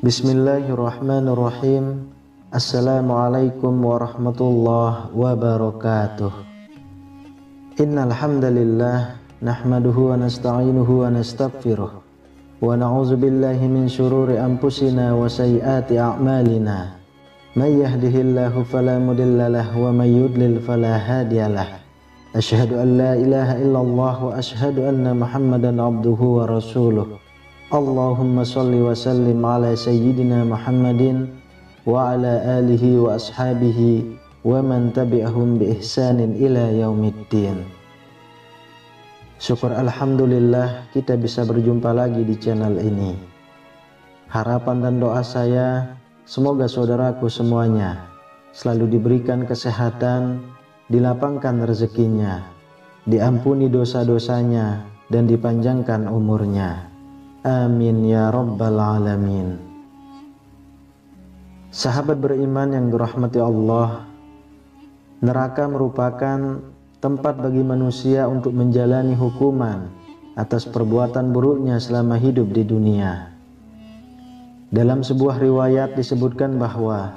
Bismillahirrahmanirrahim. Assalamualaikum warahmatullahi wabarakatuh. Innal hamdalillah nahmaduhu wa nasta'inuhu wa nastaghfiruh wa na'udzu billahi min shururi anfusina wa sayyiati a'malina. May yahdihillahu fala mudhillalah wa may yudlil fala hadiyalah. Asyhadu an la ilaha illallah wa asyhadu anna Muhammadan abduhu wa rasuluh. Allahumma salli wa sallim ala sayyidina Muhammadin wa ala alihi wa ashabihi wa man tabi'ahum bi ihsanin ila yaumiddin. Syukur alhamdulillah kita bisa berjumpa lagi di channel ini. Harapan dan doa saya semoga saudaraku semuanya selalu diberikan kesehatan, dilapangkan rezekinya, diampuni dosa-dosanya dan dipanjangkan umurnya. Amin ya rabbal alamin. Sahabat beriman yang dirahmati Allah, neraka merupakan tempat bagi manusia untuk menjalani hukuman atas perbuatan buruknya selama hidup di dunia. Dalam sebuah riwayat disebutkan bahwa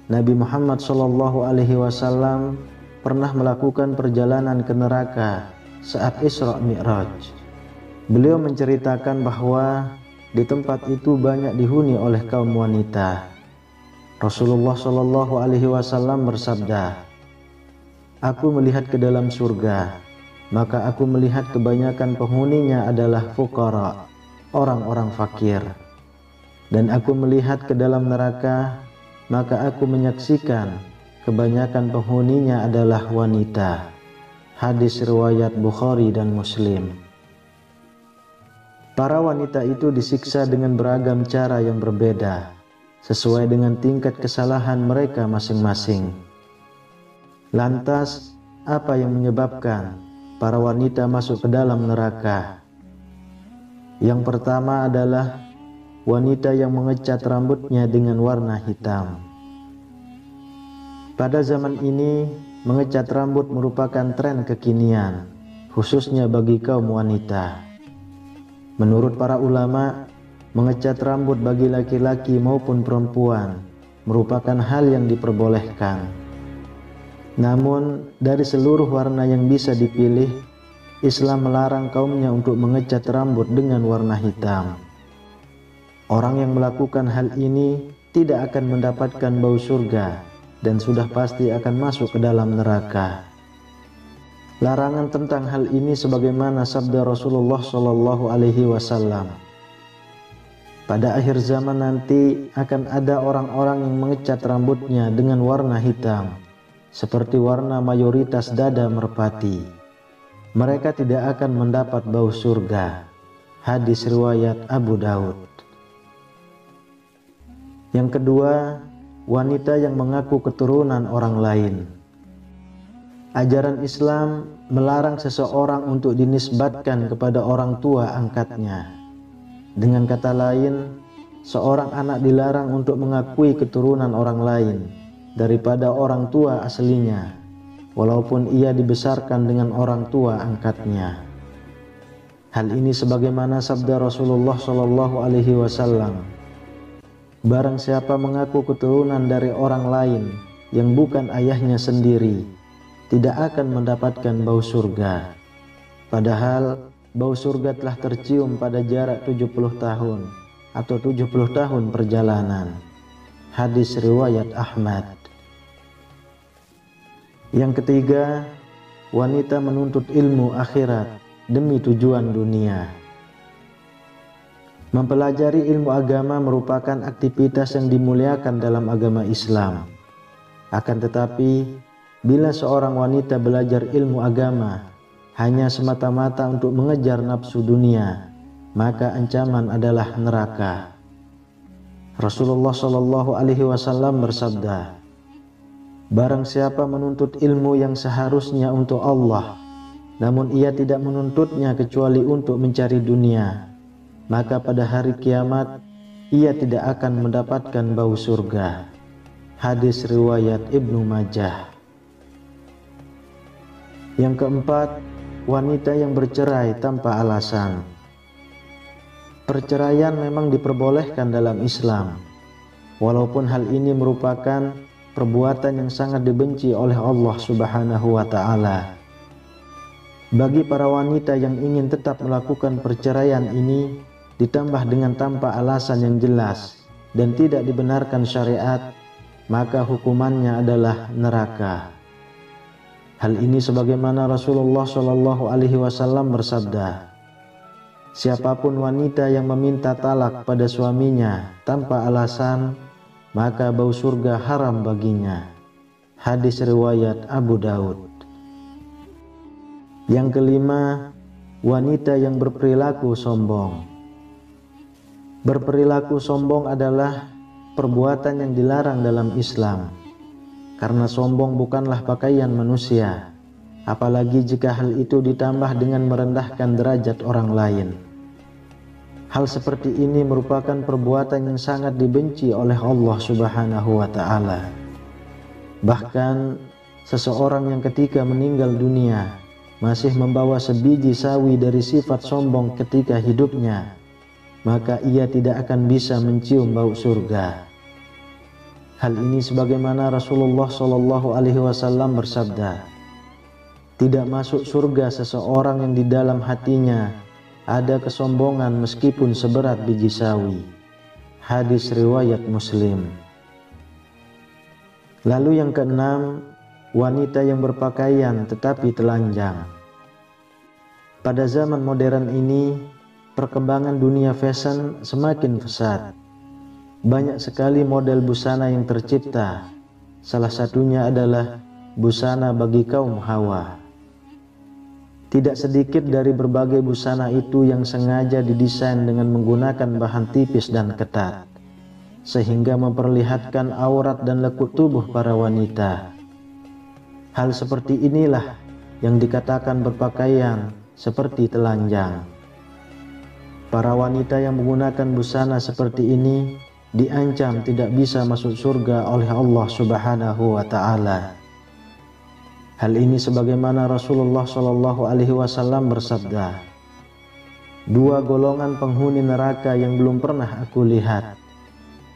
Nabi Muhammad SAW pernah melakukan perjalanan ke neraka saat Isra Mi'raj. Beliau menceritakan bahwa di tempat itu banyak dihuni oleh kaum wanita. Rasulullah SAW bersabda, "Aku melihat ke dalam surga, maka aku melihat kebanyakan penghuninya adalah fuqara, orang-orang fakir. Dan aku melihat ke dalam neraka, maka aku menyaksikan kebanyakan penghuninya adalah wanita." Hadis riwayat Bukhari dan Muslim. Para wanita itu disiksa dengan beragam cara yang berbeda, sesuai dengan tingkat kesalahan mereka masing-masing. Lantas, apa yang menyebabkan para wanita masuk ke dalam neraka? Yang pertama adalah wanita yang mengecat rambutnya dengan warna hitam. Pada zaman ini, mengecat rambut merupakan tren kekinian, khususnya bagi kaum wanita. Menurut para ulama, mengecat rambut bagi laki-laki maupun perempuan merupakan hal yang diperbolehkan. Namun, dari seluruh warna yang bisa dipilih, Islam melarang kaumnya untuk mengecat rambut dengan warna hitam. Orang yang melakukan hal ini tidak akan mendapatkan bau surga dan sudah pasti akan masuk ke dalam neraka. Larangan tentang hal ini sebagaimana sabda Rasulullah SAW. Pada akhir zaman nanti akan ada orang-orang yang mengecat rambutnya dengan warna hitam, seperti warna mayoritas dada merpati. Mereka tidak akan mendapat bau surga. Hadis riwayat Abu Daud. Yang kedua, wanita yang mengaku keturunan orang lain. Ajaran Islam melarang seseorang untuk dinisbatkan kepada orang tua angkatnya. Dengan kata lain, seorang anak dilarang untuk mengakui keturunan orang lain daripada orang tua aslinya, walaupun ia dibesarkan dengan orang tua angkatnya. Hal ini sebagaimana sabda Rasulullah SAW, "Barang siapa mengaku keturunan dari orang lain yang bukan ayahnya sendiri, tidak akan mendapatkan bau surga." Padahal bau surga telah tercium pada jarak 70 tahun atau 70 tahun perjalanan. Hadis riwayat Ahmad. Yang ketiga, wanita menuntut ilmu akhirat demi tujuan dunia. Mempelajari ilmu agama merupakan aktivitas yang dimuliakan dalam agama Islam. Akan tetapi, bila seorang wanita belajar ilmu agama hanya semata-mata untuk mengejar nafsu dunia, maka ancaman adalah neraka. Rasulullah SAW bersabda, Barang siapa menuntut ilmu yang seharusnya untuk Allah, namun ia tidak menuntutnya kecuali untuk mencari dunia, maka pada hari kiamat ia tidak akan mendapatkan bau surga. Hadis riwayat Ibnu Majah. Yang keempat, wanita yang bercerai tanpa alasan. Perceraian memang diperbolehkan dalam Islam, walaupun hal ini merupakan perbuatan yang sangat dibenci oleh Allah Subhanahu wa Ta'ala. Bagi para wanita yang ingin tetap melakukan perceraian ini, ditambah dengan tanpa alasan yang jelas dan tidak dibenarkan syariat, maka hukumannya adalah neraka. Hal ini sebagaimana Rasulullah SAW bersabda, siapapun wanita yang meminta talak pada suaminya tanpa alasan, maka bau surga haram baginya. Hadis riwayat Abu Daud. Yang kelima, wanita yang berperilaku sombong. Berperilaku sombong adalah perbuatan yang dilarang dalam Islam, karena sombong bukanlah pakaian manusia, apalagi jika hal itu ditambah dengan merendahkan derajat orang lain. Hal seperti ini merupakan perbuatan yang sangat dibenci oleh Allah Subhanahu wa Ta'ala. Bahkan seseorang yang ketika meninggal dunia masih membawa sebiji sawi dari sifat sombong ketika hidupnya, maka ia tidak akan bisa mencium bau surga. Hal ini sebagaimana Rasulullah SAW bersabda, tidak masuk surga seseorang yang di dalam hatinya ada kesombongan meskipun seberat biji sawi. Hadis riwayat Muslim. Lalu yang keenam, wanita yang berpakaian tetapi telanjang. Pada zaman modern ini, perkembangan dunia fashion semakin pesat. Banyak sekali model busana yang tercipta. Salah satunya adalah busana bagi kaum Hawa. Tidak sedikit dari berbagai busana itu yang sengaja didesain dengan menggunakan bahan tipis dan ketat, sehingga memperlihatkan aurat dan lekuk tubuh para wanita. Hal seperti inilah yang dikatakan berpakaian seperti telanjang. Para wanita yang menggunakan busana seperti ini diancam tidak bisa masuk surga oleh Allah Subhanahu wa Ta'ala. Hal ini sebagaimana Rasulullah SAW bersabda, dua golongan penghuni neraka yang belum pernah aku lihat.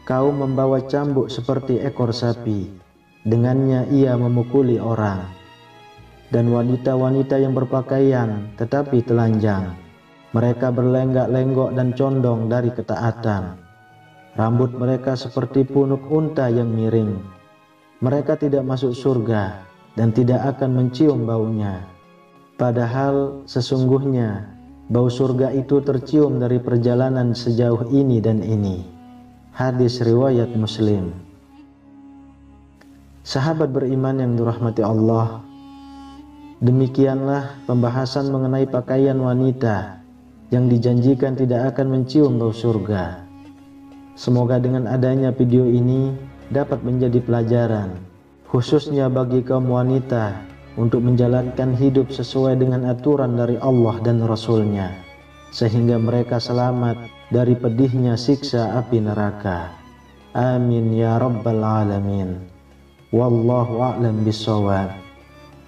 Kaum membawa cambuk seperti ekor sapi, dengannya ia memukuli orang. Dan wanita-wanita yang berpakaian tetapi telanjang, mereka berlenggak-lenggok dan condong dari ketaatan. Rambut mereka seperti punuk unta yang miring. Mereka tidak masuk surga dan tidak akan mencium baunya. Padahal sesungguhnya bau surga itu tercium dari perjalanan sejauh ini dan ini. Hadis riwayat Muslim. Sahabat beriman yang dirahmati Allah, demikianlah pembahasan mengenai pakaian wanita yang dijanjikan tidak akan mencium bau surga. Semoga dengan adanya video ini dapat menjadi pelajaran, khususnya bagi kaum wanita, untuk menjalankan hidup sesuai dengan aturan dari Allah dan Rasul-Nya, sehingga mereka selamat dari pedihnya siksa api neraka. Amin ya rabbal alamin. Wallahu a'lam bishawab.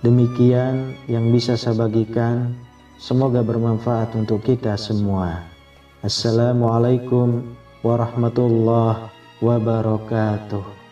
Demikian yang bisa saya bagikan, semoga bermanfaat untuk kita semua. Assalamualaikum warahmatullahi wabarakatuh.